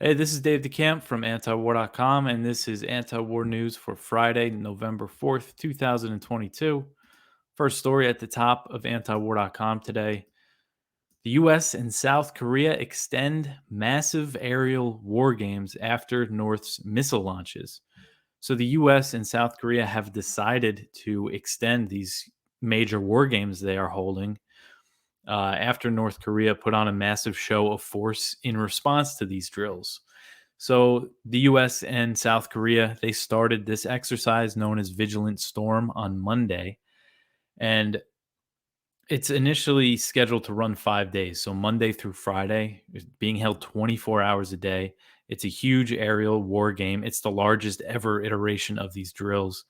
Hey, this is Dave DeCamp from antiwar.com, and this is anti-war news for Friday, November 4th, 2022. First story at the top of antiwar.com today. The US and South Korea extend massive aerial war games after North's missile launches. So the US and South Korea have decided to extend these major war games they are holding after North Korea put on a massive show of force in response to these drills. So the US and South Korea, they started this exercise known as Vigilant Storm on Monday, and it's initially scheduled to run 5 days, so Monday through Friday, it's being held 24 hours a day. It's a huge aerial war game. It's the largest ever iteration of these drills.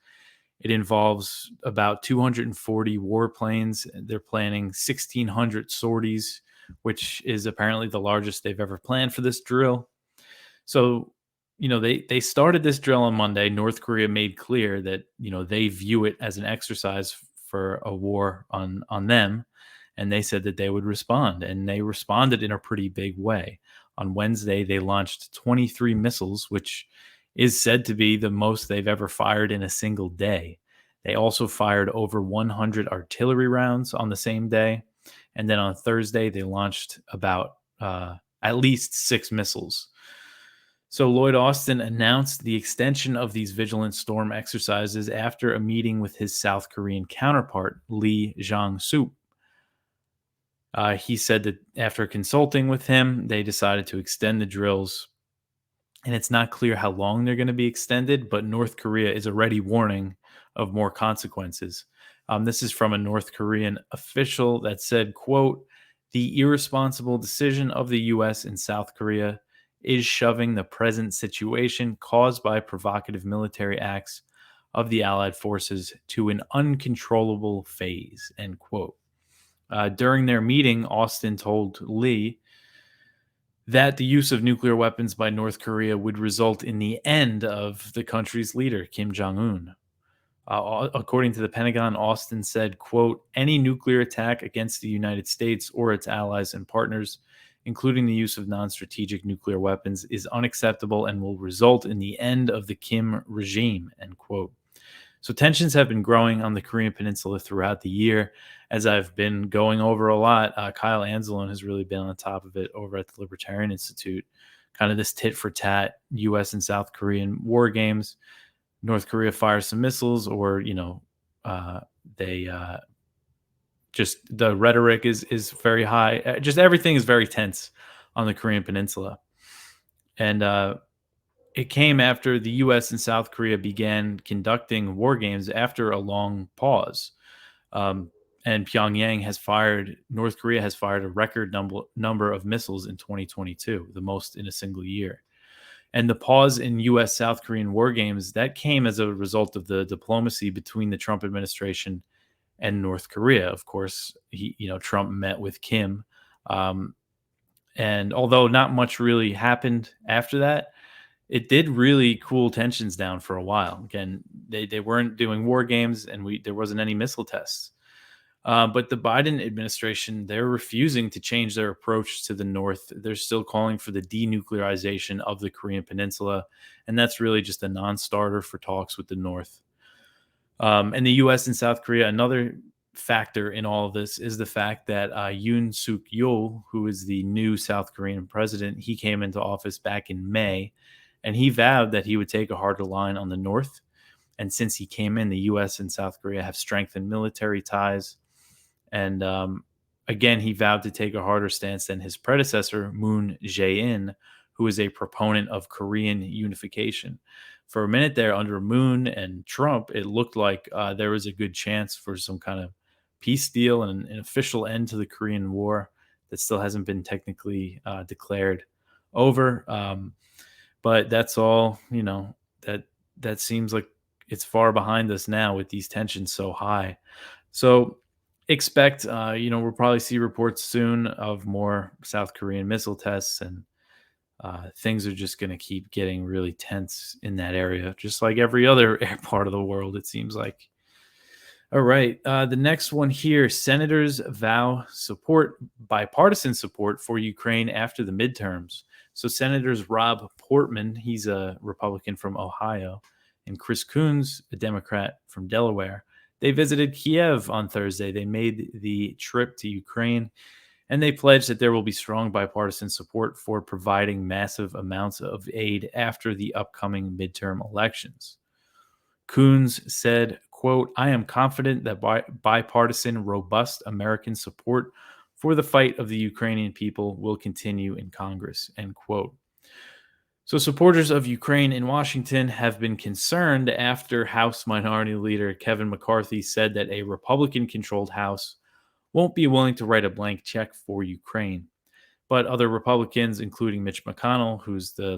It involves about 240 warplanes. They're planning 1,600 sorties, which is apparently the largest they've ever planned for this drill. So, they started this drill on Monday. North Korea made clear that, they view it as an exercise for a war on them, and they said that they would respond, and they responded in a pretty big way. On Wednesday, they launched 23 missiles, which is said to be the most they've ever fired in a single day. They also fired over 100 artillery rounds on the same day, and then on Thursday they launched about at least 6 missiles. So Lloyd Austin announced the extension of these Vigilant Storm exercises after a meeting with his South Korean counterpart, Lee Jong-soo. He said that after consulting with him, they decided to extend the drills, and it's not clear how long they're going to be extended, but North Korea is already warning of more consequences. This is from a North Korean official that said, quote, "The irresponsible decision of the US and South Korea is shoving the present situation caused by provocative military acts of the Allied forces to an uncontrollable phase," end quote. During their meeting, Austin told Lee that the use of nuclear weapons by North Korea would result in the end of the country's leader, Kim Jong Un. According to the Pentagon, Austin said, quote, "Any nuclear attack against the United States or its allies and partners, including the use of non-strategic nuclear weapons, is unacceptable and will result in the end of the Kim regime," end quote. So tensions have been growing on the Korean Peninsula throughout the year. As I've been going over a lot, Kyle Anzalone has really been on top of it over at the Libertarian Institute. Kind of this tit for tat U.S. and South Korean war games. North Korea fires some missiles, or they just the rhetoric is very high. Just everything is very tense on the Korean Peninsula, and it came after the U.S. and South Korea began conducting war games after a long pause. Um, and North Korea has fired a record number of missiles in 2022, the most in a single year. And the pause in U.S. South Korean war games, that came as a result of the diplomacy between the Trump administration and North Korea. Of course, Trump met with Kim. Um, and although not much really happened after that, it did really cool tensions down for a while. Again, they weren't doing war games, and there wasn't any missile tests. But the Biden administration, they're refusing to change their approach to the North. They're still calling for the denuclearization of the Korean Peninsula, and that's really just a non-starter for talks with the North. And the U.S. and South Korea, another factor in all of this is the fact that Yoon Suk Yeol, who is the new South Korean president, he came into office back in May, and he vowed that he would take a harder line on the North. And since he came in, the U.S. and South Korea have strengthened military ties. And again, he vowed to take a harder stance than his predecessor, Moon Jae-in, who is a proponent of Korean unification. For a minute there, under Moon and Trump, it looked like there was a good chance for some kind of peace deal and an official end to the Korean War that still hasn't been technically declared over. But that's all, that seems like it's far behind us now with these tensions so high. So expect, we'll probably see reports soon of more South Korean missile tests, and things are just going to keep getting really tense in that area, just like every other part of the world, it seems like. All right. The next one here, senators vow bipartisan support for Ukraine after the midterms. So Senators Rob Portman, he's a Republican from Ohio, and Chris Coons, a Democrat from Delaware, they visited Kiev on Thursday. They made the trip to Ukraine, and they pledged that there will be strong bipartisan support for providing massive amounts of aid after the upcoming midterm elections. Coons said, quote, I am confident that bipartisan, robust American support for the fight of the Ukrainian people will continue in Congress, end quote. So, supporters of Ukraine in Washington have been concerned after House Minority Leader Kevin McCarthy said that a Republican controlled House won't be willing to write a blank check for Ukraine. But other Republicans, including Mitch McConnell, who's the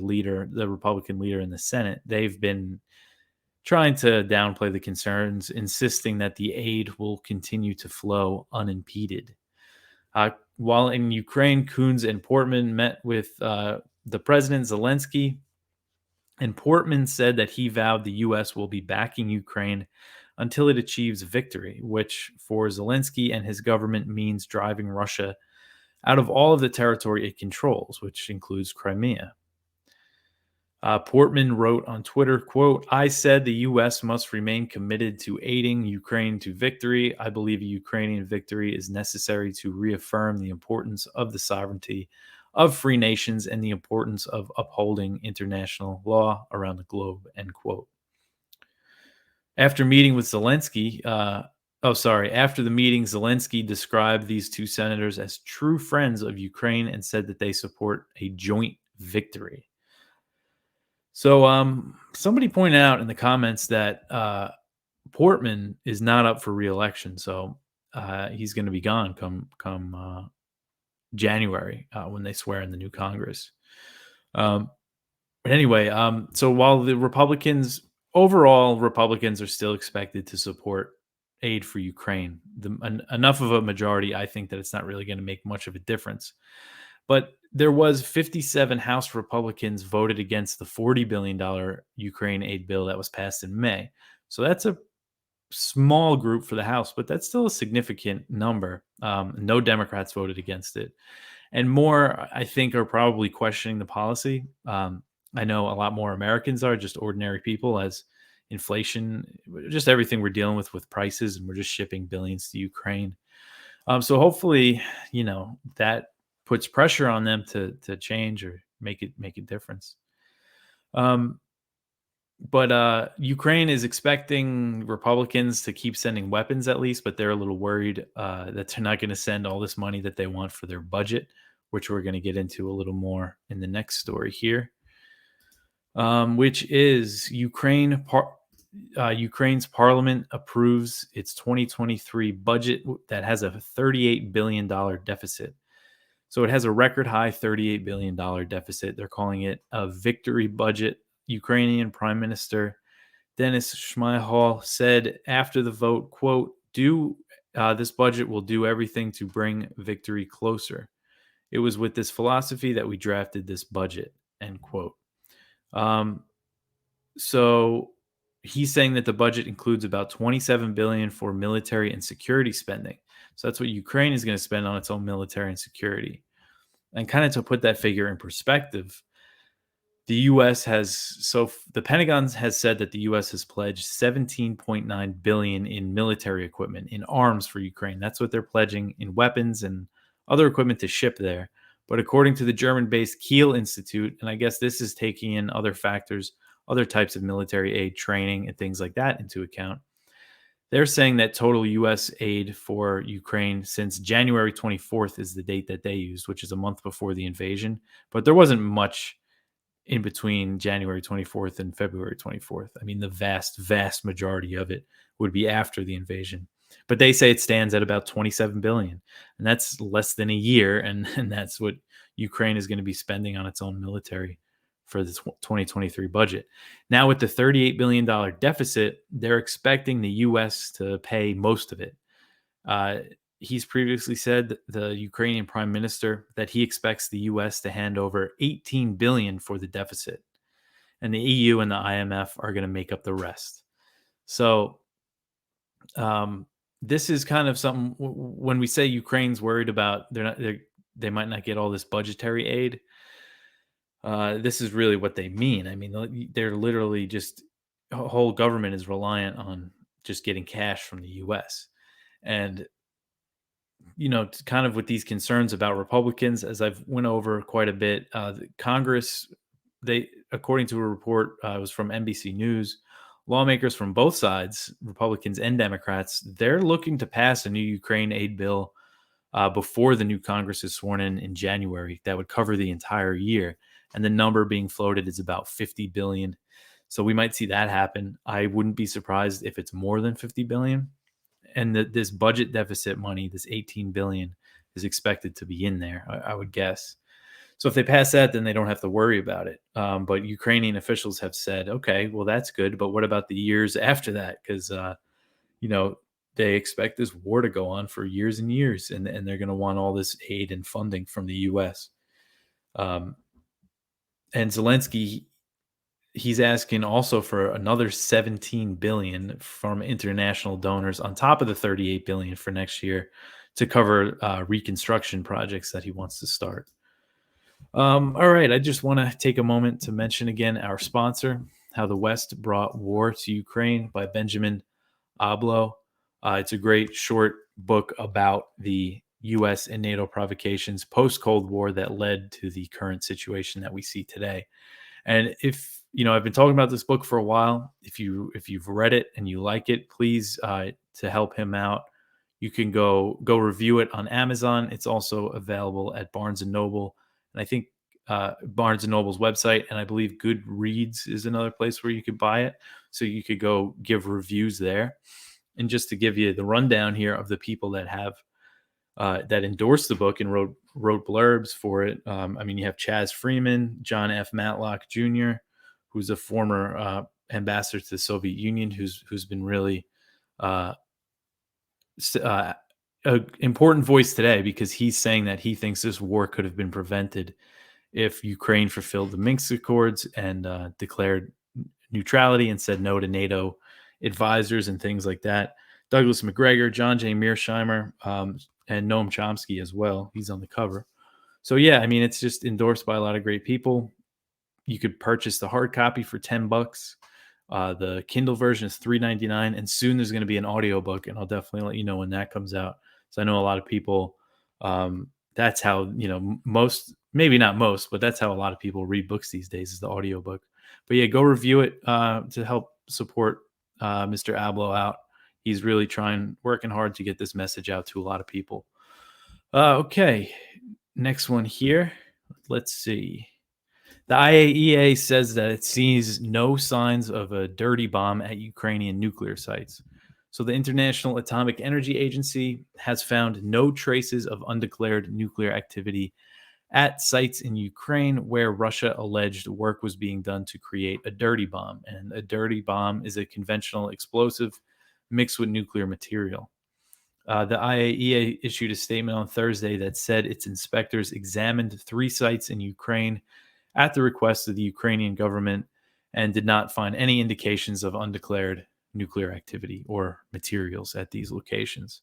Republican leader in the Senate, they've been trying to downplay the concerns, insisting that the aid will continue to flow unimpeded. While in Ukraine, Coons and Portman met with the President Zelensky, and Portman said that he vowed the U.S. will be backing Ukraine until it achieves victory, which for Zelensky and his government means driving Russia out of all of the territory it controls, which includes Crimea. Portman wrote on Twitter, quote, I said the U.S. must remain committed to aiding Ukraine to victory. I believe a Ukrainian victory is necessary to reaffirm the importance of the sovereignty of free nations and the importance of upholding international law around the globe, end quote. After meeting with Zelensky, after the meeting, Zelensky described these two senators as true friends of Ukraine and said that they support a joint victory. So, somebody pointed out in the comments that Portman is not up for re-election, so he's going to be gone come January when they swear in the new Congress. But anyway, so while the Republicans are still expected to support aid for Ukraine, enough of a majority, I think that it's not really going to make much of a difference. But there was 57 House Republicans voted against the $40 billion Ukraine aid bill that was passed in May. So that's a small group for the House, but that's still a significant number. No Democrats voted against it. And more, I think, are probably questioning the policy. I know a lot more Americans are, just ordinary people, as inflation, just everything we're dealing with prices, and we're just shipping billions to Ukraine. So hopefully, that puts pressure on them to change or make a difference. But Ukraine is expecting Republicans to keep sending weapons at least, but they're a little worried that they're not going to send all this money that they want for their budget, which we're going to get into a little more in the next story here, which is Ukraine's parliament approves its 2023 budget that has a $38 billion deficit. So it has a record high $38 billion deficit. They're calling it a victory budget. Ukrainian Prime Minister Denis Shmyhal said after the vote, quote, this budget will do everything to bring victory closer. It was with this philosophy that we drafted this budget, end quote. So he's saying that the budget includes about $27 billion for military and security spending. So that's what Ukraine is going to spend on its own military and security. And kind of to put that figure in perspective, the Pentagon has said that the U.S. has pledged $17.9 billion in military equipment, in arms for Ukraine. That's what they're pledging in weapons and other equipment to ship there. But according to the German-based Kiel Institute, and I guess this is taking in other factors, other types of military aid, training, and things like that into account, they're saying that total U.S. aid for Ukraine since January 24th is the date that they used, which is a month before the invasion. But there wasn't much in between January 24th and February 24th. I mean, the vast, vast majority of it would be after the invasion. But they say it stands at about $27 billion, and that's less than a year, and that's what Ukraine is going to be spending on its own military for the 2023 budget. Now, with the $38 billion deficit, they're expecting the U.S. to pay most of it. He's previously said, the Ukrainian prime minister, that he expects the U.S. to hand over $18 billion for the deficit, and the EU and the IMF are going to make up the rest. So this is kind of something. When we say Ukraine's worried about they might not get all this budgetary aid, This is really what they mean. I mean, they're literally just whole government is reliant on just getting cash from the U.S. And kind of with these concerns about Republicans, as I've went over quite a bit, Congress, they, according to a report, it was from NBC News, lawmakers from both sides, Republicans and Democrats, they're looking to pass a new Ukraine aid bill before the new Congress is sworn in January. That would cover the entire year, and the number being floated is about 50 billion. So we might see that happen. I wouldn't be surprised if it's more than 50 billion, and this budget deficit money, this 18 billion, is expected to be in there. I would guess. So if they pass that, then they don't have to worry about it. But Ukrainian officials have said, okay, well that's good, but what about the years after that? Because you know they expect this war to go on for years and years, and they're going to want all this aid and funding from the U.S. Um, and Zelensky, he's asking also for another 17 billion from international donors on top of the 38 billion for next year to cover reconstruction projects that he wants to start. All right, I just want to take a moment to mention again our sponsor, How the West Brought War to Ukraine by Benjamin Ablo. It's a great short book about the U.S. and NATO provocations post Cold War that led to the current situation that we see today. And if I've been talking about this book for a while. If you've read it and you like it, please, to help him out, you can go review it on Amazon. It's also available at Barnes and Noble, and I think Barnes and Noble's website, and I believe Goodreads is another place where you could buy it. So you could go give reviews there. And just to give you the rundown here of the people that have that endorsed the book and wrote blurbs for it. I mean, you have Chaz Freeman, John F. Matlock Jr., who's a former ambassador to the Soviet Union, who's been really uh, a important voice today, because he's saying that he thinks this war could have been prevented if Ukraine fulfilled the Minsk Accords and declared neutrality and said no to NATO advisors and things like that. Douglas McGregor, John J. Mearsheimer, and Noam Chomsky as well. He's on the cover. So yeah, I mean, it's just endorsed by a lot of great people. You could purchase the hard copy for $10. The Kindle version is $3.99, and soon there's going to be an audiobook, and I'll definitely let you know when that comes out. So I know a lot of people. That's how most, maybe not most, but that's how a lot of people read books these days, is the audiobook. But yeah, go review it to help support Mr. Ablo out. He's really working hard to get this message out to a lot of people. Okay, next one here. Let's see. The IAEA says that it sees no signs of a dirty bomb at Ukrainian nuclear sites. So the International Atomic Energy Agency has found no traces of undeclared nuclear activity at sites in Ukraine where Russia alleged work was being done to create a dirty bomb. And a dirty bomb is a conventional explosive mixed with nuclear material. The IAEA issued a statement on Thursday that said its inspectors examined 3 sites in Ukraine at the request of the Ukrainian government and did not find any indications of undeclared nuclear activity or materials at these locations.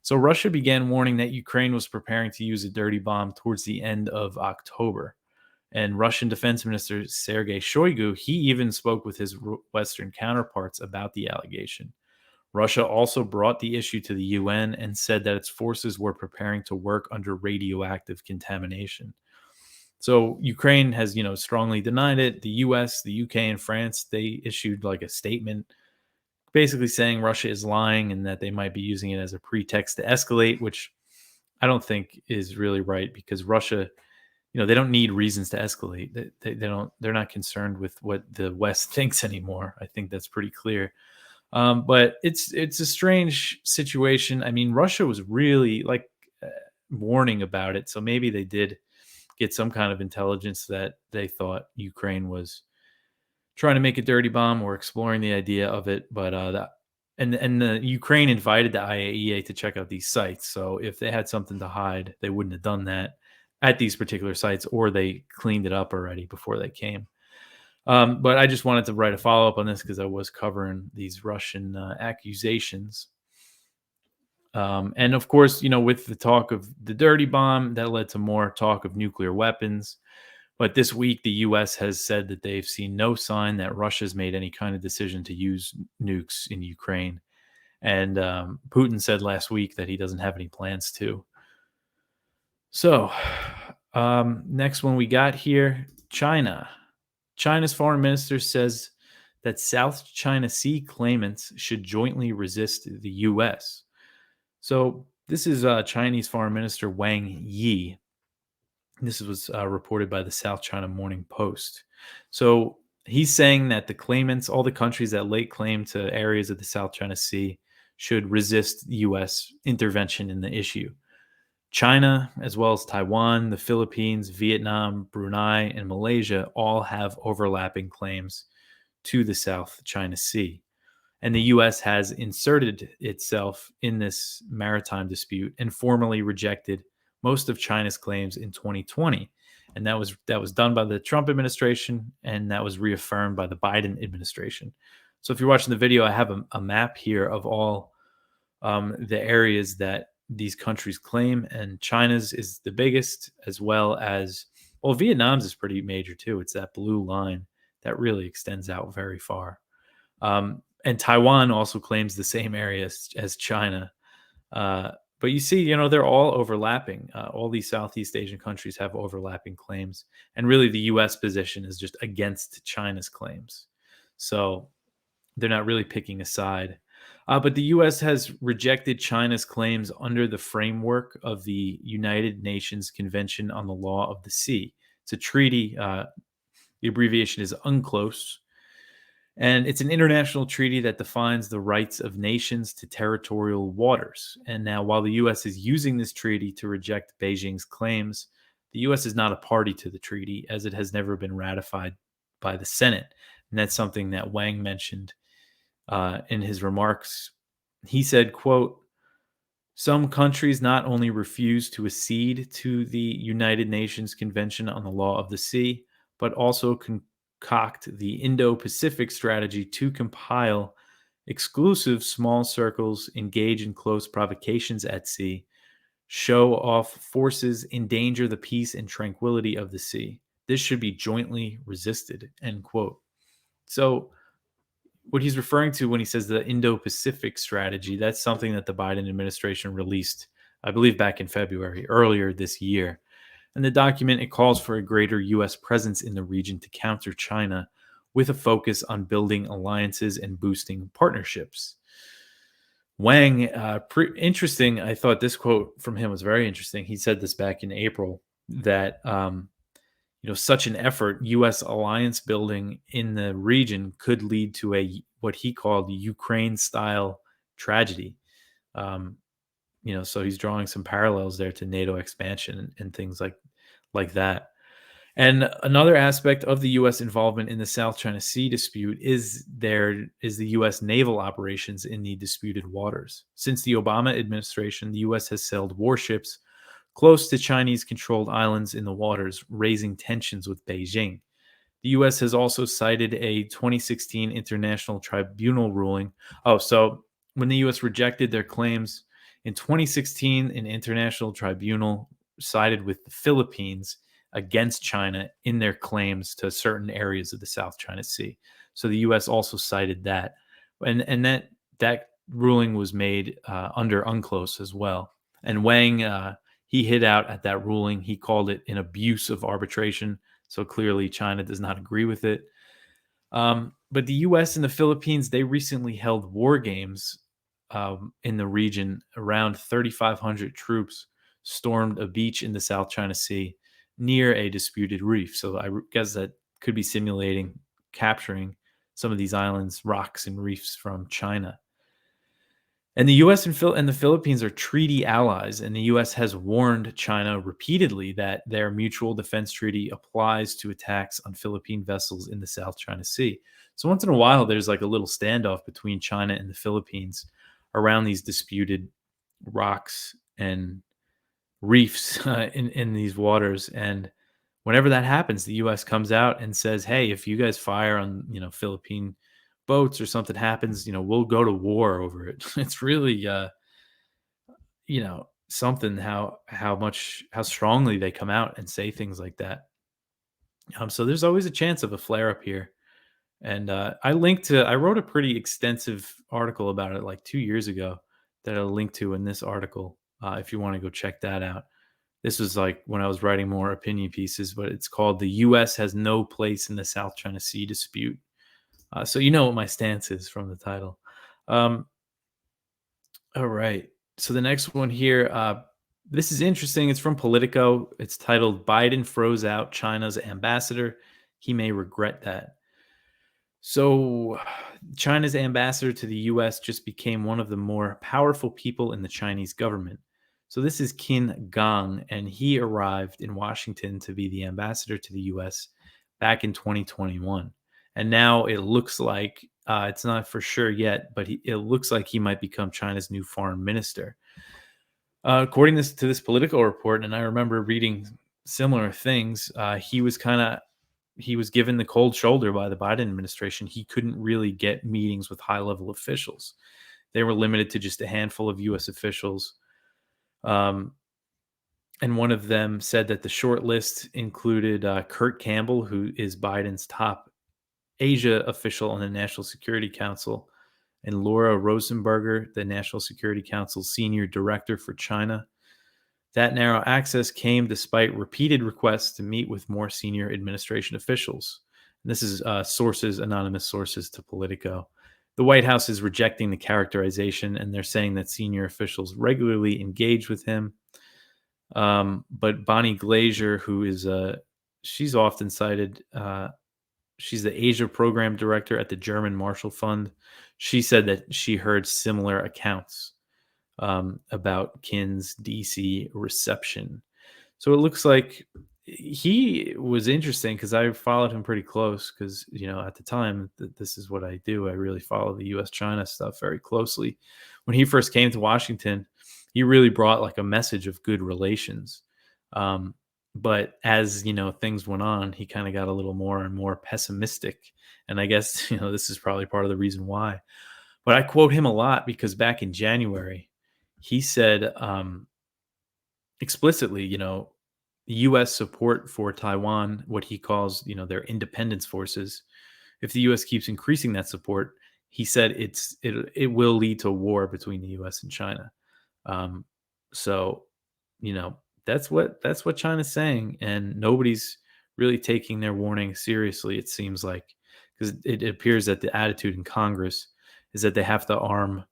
So Russia began warning that Ukraine was preparing to use a dirty bomb towards the end of October. And Russian Defense Minister Sergei Shoigu, he even spoke with his Western counterparts about the allegation. Russia also brought the issue to the UN and said that its forces were preparing to work under radioactive contamination. So Ukraine has, strongly denied it. The US, the UK, and France, they issued like a statement basically saying Russia is lying and that they might be using it as a pretext to escalate, which I don't think is really right, because Russia, they don't need reasons to escalate. They're not concerned with what the West thinks anymore. I think that's pretty clear. But it's a strange situation. I mean, Russia was really warning about it, so maybe they did get some kind of intelligence that they thought Ukraine was trying to make a dirty bomb or exploring the idea of it. But the Ukraine invited the IAEA to check out these sites. So if they had something to hide, they wouldn't have done that at these particular sites, or they cleaned it up already before they came. But I just wanted to write a follow up on this because I was covering these Russian accusations. And of course, with the talk of the dirty bomb, that led to more talk of nuclear weapons, But this week, the US has said that they've seen no sign that Russia's made any kind of decision to use nukes in Ukraine. And Putin said last week that he doesn't have any plans to. So, next one we got here, China. China's foreign minister says that South China Sea claimants should jointly resist the U.S. So, this is Chinese Foreign Minister Wang Yi. This was reported by the South China Morning Post. So, he's saying that the claimants, all the countries that lay claim to areas of the South China Sea, should resist U.S. intervention in the issue. China, as well as Taiwan, the Philippines, Vietnam, Brunei, and Malaysia all have overlapping claims to the South China Sea. And the U.S. has inserted itself in this maritime dispute and formally rejected most of China's claims in 2020. And that was done by the Trump administration, and that was reaffirmed by the Biden administration. So if you're watching the video, I have a map here of all the areas that these countries claim, and China's is the biggest, as well as, well, Vietnam's is pretty major too. It's that blue line that really extends out very far. And Taiwan also claims the same area as China. But you see, they're all overlapping. All these Southeast Asian countries have overlapping claims. And really, the U.S. position is just against China's claims. So they're not really picking a side. But the U.S. has rejected China's claims under the framework of the United Nations Convention on the Law of the Sea. It's a treaty. The abbreviation is UNCLOS. And it's an international treaty that defines the rights of nations to territorial waters. And now, while the U.S. is using this treaty to reject Beijing's claims, the U.S. is not a party to the treaty, as it has never been ratified by the Senate. And that's something that Wang mentioned in his remarks. He said, quote, "Some countries not only refuse to accede to the United Nations Convention on the Law of the Sea, but also concoct the Indo-Pacific strategy to compile exclusive small circles, engage in close provocations at sea, show off forces, endanger the peace and tranquility of the sea. This should be jointly resisted," end quote. So what he's referring to when he says the Indo-Pacific strategy, that's something that the Biden administration released, I believe, back in February, earlier this year. In the document, it calls for a greater U.S. presence in the region to counter China, with a focus on building alliances and boosting partnerships. Wang, interesting. I thought this quote from him was very interesting. He said this back in April that such an effort, U.S. alliance building in the region, could lead to what he called Ukraine-style tragedy. So he's drawing some parallels there to NATO expansion and things like that. And another aspect of the U.S. involvement in the South China Sea dispute is the U.S. naval operations in the disputed waters. Since the Obama administration, the U.S. has sailed warships close to Chinese-controlled islands in the waters, raising tensions with Beijing. The U.S. has also cited a 2016 International Tribunal ruling. Oh, so when the U.S. rejected their claims in 2016, an International Tribunal sided with the Philippines against China in their claims to certain areas of the South China Sea. So the U.S. also cited that, and that ruling was made under UNCLOS as well. And Wang, he hit out at that ruling. He called it an abuse of arbitration. So clearly, China does not agree with it. But the U.S. and the Philippines, they recently held war games in the region. Around 3,500 troops stormed a beach in the South China Sea near a disputed reef. So I guess that could be simulating capturing some of these islands, rocks, and reefs from China. And the U.S. and the Philippines are treaty allies, and the U.S. has warned China repeatedly that their mutual defense treaty applies to attacks on Philippine vessels in the South China Sea. So once in a while, there's like a little standoff between China and the Philippines around these disputed rocks and reefs in these waters. And whenever that happens, the U.S. comes out and says, "Hey, if you guys fire on Philippine boats or something happens, we'll go to war over it." It's really something how strongly they come out and say things like that. So there's always a chance of a flare up here. And I wrote a pretty extensive article about it like 2 years ago that I'll link to in this article if you want to go check that out. This was like when I was writing more opinion pieces, but it's called "The U.S. Has No Place in the South China Sea Dispute." So you know what my stance is from the title. Um, all right. So the next one here, this is interesting. It's from Politico. It's titled "Biden Froze Out China's Ambassador. He May Regret That." So, China's ambassador to the US just became one of the more powerful people in the Chinese government. So, this is Qin Gang, and he arrived in Washington to be the ambassador to the US back in 2021. And now it looks like it's not for sure yet, but it looks like he might become China's new foreign minister. According to this Political report, and I remember reading similar things, he was given the cold shoulder by the Biden administration. He couldn't really get meetings with high level officials. They were limited to just a handful of U.S. officials. Um, and one of them said that the short list included Kurt Campbell, who is Biden's top Asia official on the National Security Council, and Laura Rosenberger, the National Security Council's senior director for China. That narrow access came despite repeated requests to meet with more senior administration officials. And this is anonymous sources to Politico. The White House is rejecting the characterization, and they're saying that senior officials regularly engage with him. But Bonnie Glazier, who is she's often cited. She's the Asia program director at the German Marshall Fund. She said that she heard similar accounts about Kin's DC reception. So it looks like he was interesting because I followed him pretty close because, at the time, this is what I do. I really follow the US China stuff very closely. When he first came to Washington, he really brought like a message of good relations. But as things went on, he kind of got a little more and more pessimistic. And I guess, this is probably part of the reason why. But I quote him a lot because back in January, he said explicitly, U.S. support for Taiwan, what he calls, their independence forces. If the U.S. keeps increasing that support, he said it will lead to war between the U.S. and China. Um, so, that's what China's saying, and nobody's really taking their warning seriously. It seems like because it appears that the attitude in Congress is that they have to arm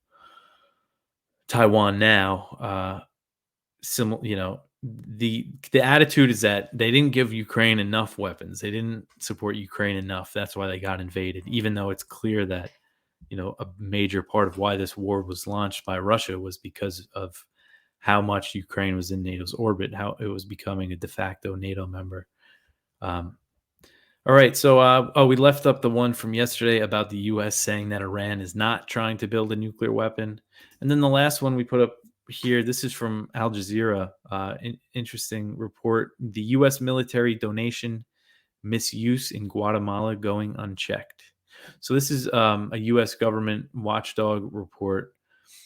Taiwan now. The attitude is that they didn't give Ukraine enough weapons. They didn't support Ukraine enough. That's why they got invaded. Even though it's clear that a major part of why this war was launched by Russia was because of how much Ukraine was in NATO's orbit, how it was becoming a de facto NATO member. Um, all right, so we left up the one from yesterday about the U.S. saying that Iran is not trying to build a nuclear weapon, and then the last one we put up here. This is from Al Jazeera. Interesting report: the U.S. military donation misuse in Guatemala going unchecked. So this is a U.S. government watchdog report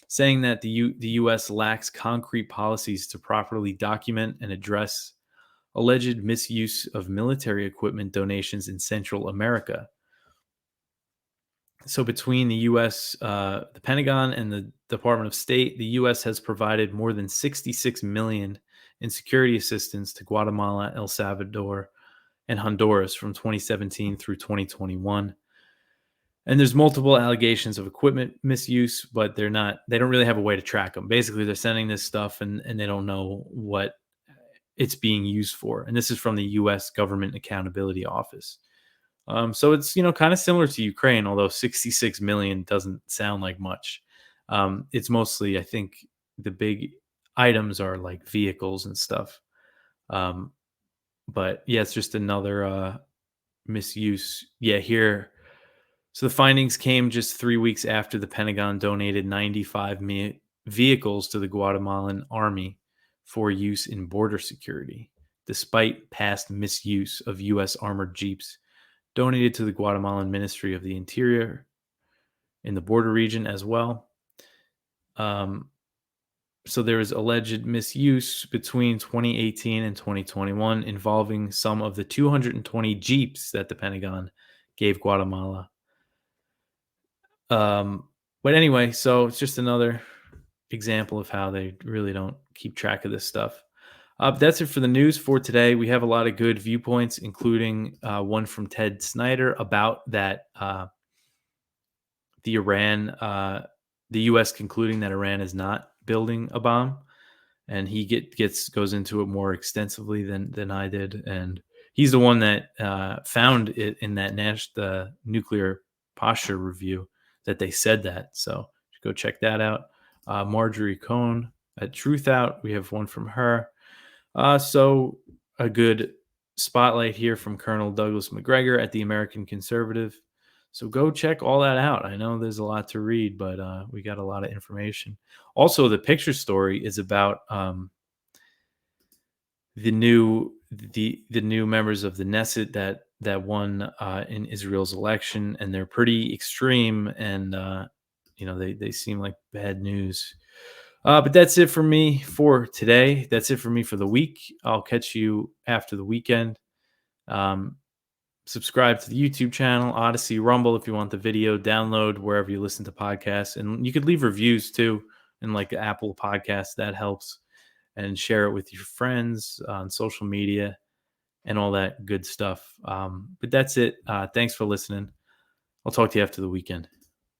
saying that the U.S. lacks concrete policies to properly document and address alleged misuse of military equipment donations in Central America. So between the U.S., the Pentagon, and the Department of State, the U.S. has provided more than $66 million in security assistance to Guatemala, El Salvador, and Honduras from 2017 through 2021. And there's multiple allegations of equipment misuse, but they don't really have a way to track them. Basically, they're sending this stuff and they don't know what it's being used for. And this is from the U.S. Government Accountability Office. So it's, kind of similar to Ukraine, although 66 million doesn't sound like much. It's mostly, I think, the big items are like vehicles and stuff. But yeah, it's just another misuse. Yeah, here. So the findings came just 3 weeks after the Pentagon donated 95 vehicles to the Guatemalan army for use in border security, despite past misuse of U.S. armored jeeps donated to the Guatemalan Ministry of the Interior in the border region as well. Um, So there was alleged misuse between 2018 and 2021 involving some of the 220 Jeeps that the Pentagon gave Guatemala. Um, but anyway, so it's just another example of how they really don't keep track of this stuff. That's it for the news for today. We have a lot of good viewpoints, including one from Ted Snyder about that the Iran, the U.S. concluding that Iran is not building a bomb, and he goes into it more extensively than I did, and he's the one that found it in that the nuclear posture review that they said that. So go check that out. Marjorie Cohn at Truth Out, we have one from her. So a good spotlight here from Colonel Douglas McGregor at the American Conservative. So go check all that out. I know there's a lot to read, but we got a lot of information. Also, the picture story is about the new members of the Knesset that won in Israel's election, and they're pretty extreme, and they seem like bad news. But that's it for me for today. That's it for me for the week. I'll catch you after the weekend. Um, Subscribe to the YouTube channel, Odyssey, Rumble if you want the video. Download wherever you listen to podcasts, and you could leave reviews too in like the Apple Podcast. That helps, and share it with your friends on social media and all that good stuff. But that's it. Thanks for listening. I'll talk to you after the weekend.